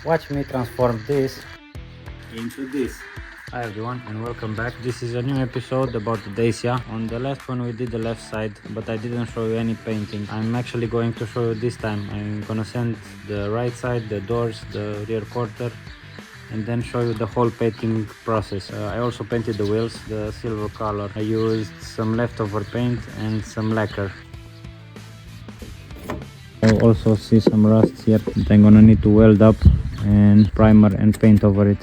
Watch me transform this into this. Hi everyone and welcome back. This is a new episode about the Dacia. On the last one we did the left side, but I didn't show you any painting. I'm actually going to show you this time. I'm gonna send the right side, the doors, the rear quarter, and then show you the whole painting process. I also painted the wheels, the silver color. I used some leftover paint and some lacquer. I also see some rusts here that I'm gonna need to weld up and primer and paint over it.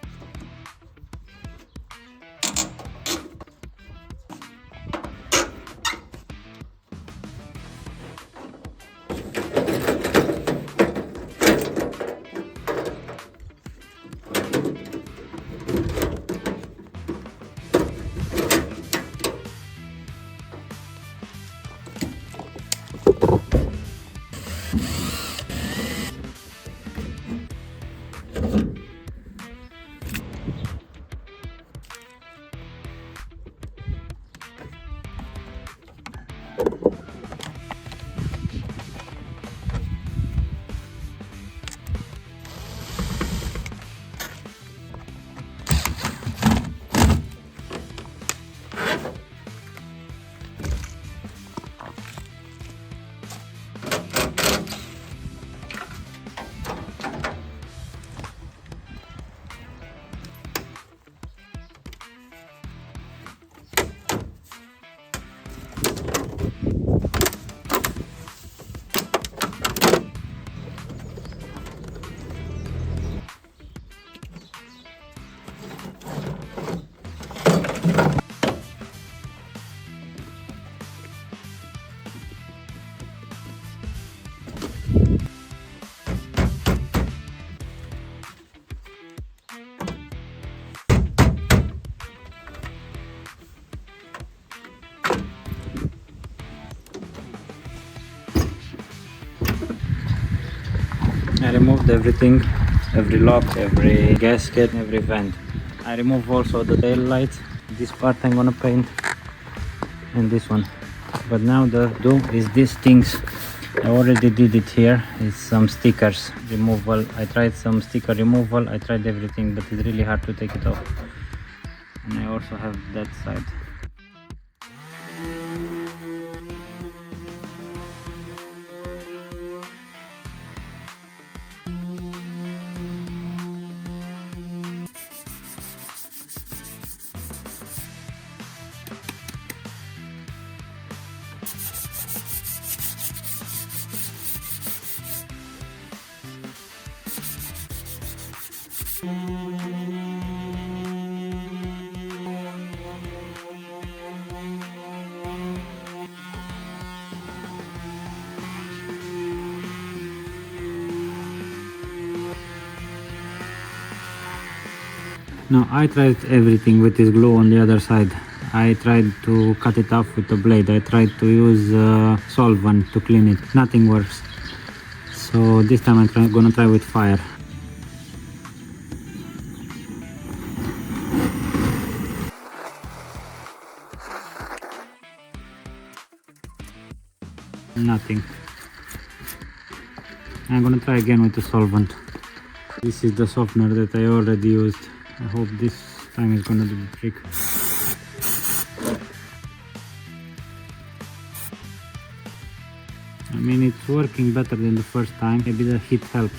I removed everything, every lock, every gasket, every vent. I removed also the tail lights. This part I'm gonna paint, and this one. But now the do is these things. I already did it here. It's some stickers removal. I tried some sticker removal. I tried everything, but it's really hard to take it off. And I also have that side. Now I tried everything with this glue on the other side. I tried to cut it off with a blade. I tried to use solvent to clean it. Nothing works. So this time I'm gonna try with fire. Nothing. I'm gonna try again with the solvent. This is the softener that I already used. I hope this time is gonna do the trick. I mean, it's working better than the first time. Maybe the heat helps.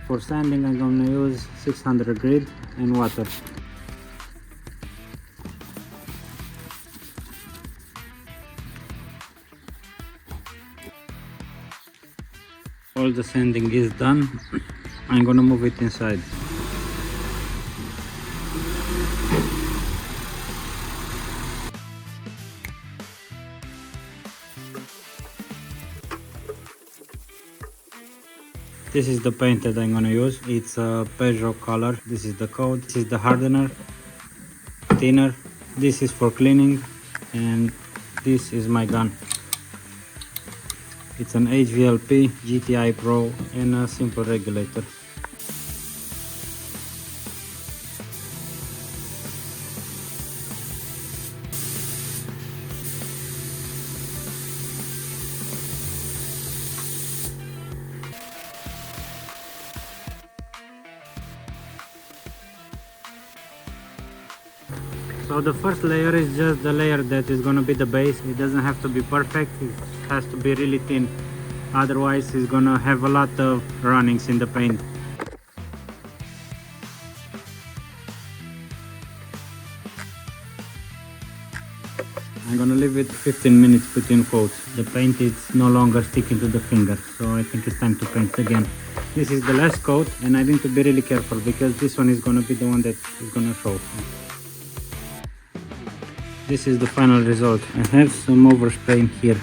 For sanding I'm gonna use 600 grit and water. All the sanding is done. I'm gonna move it inside. This is the paint that I'm gonna use. It's a Peugeot color. This is the coat. This is the hardener, thinner. This is for cleaning, and this is my gun. It's an HVLP GTI Pro and a simple regulator. So the first layer is just the layer that is gonna be the base. It doesn't have to be perfect, it has to be really thin. Otherwise it's gonna have a lot of runnings in the paint. I'm gonna leave it 15 minutes between coats. The paint is no longer sticking to the finger, so I think it's time to paint again. This is the last coat and I need to be really careful because this one is gonna be the one that is gonna show. This is the final result. I have some overspray here,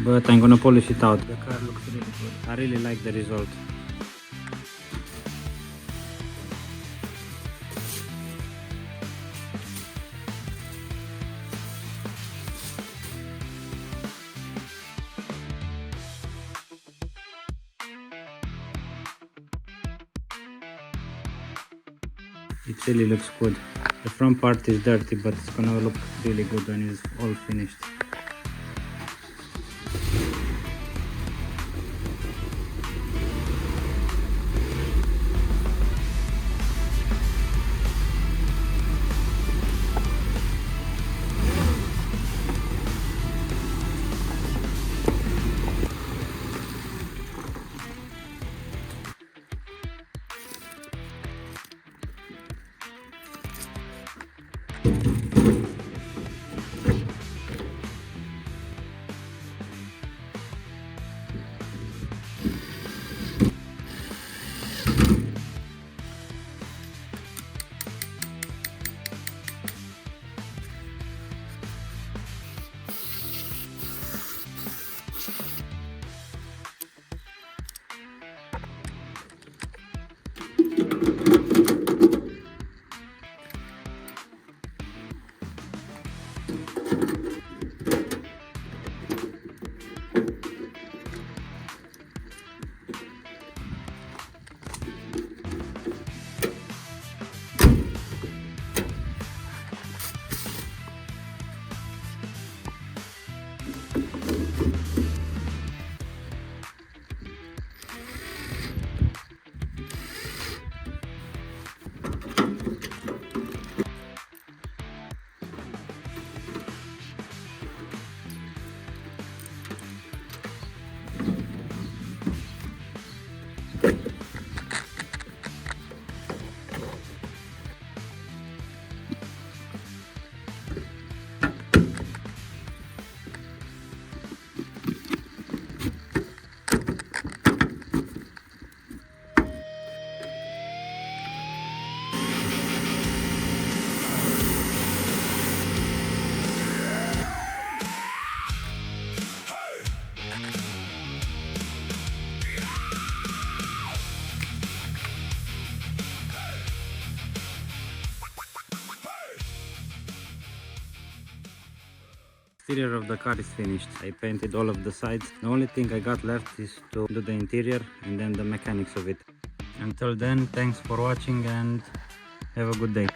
but I'm gonna polish it out. The car looks really good. I really like the result. It really looks good. The front part is dirty, but it's gonna look really good when it's all finished. Exterior of the car is finished. I painted all of the sides. The only thing I got left is to do the interior and then the mechanics of it. Until then, thanks for watching and have a good day.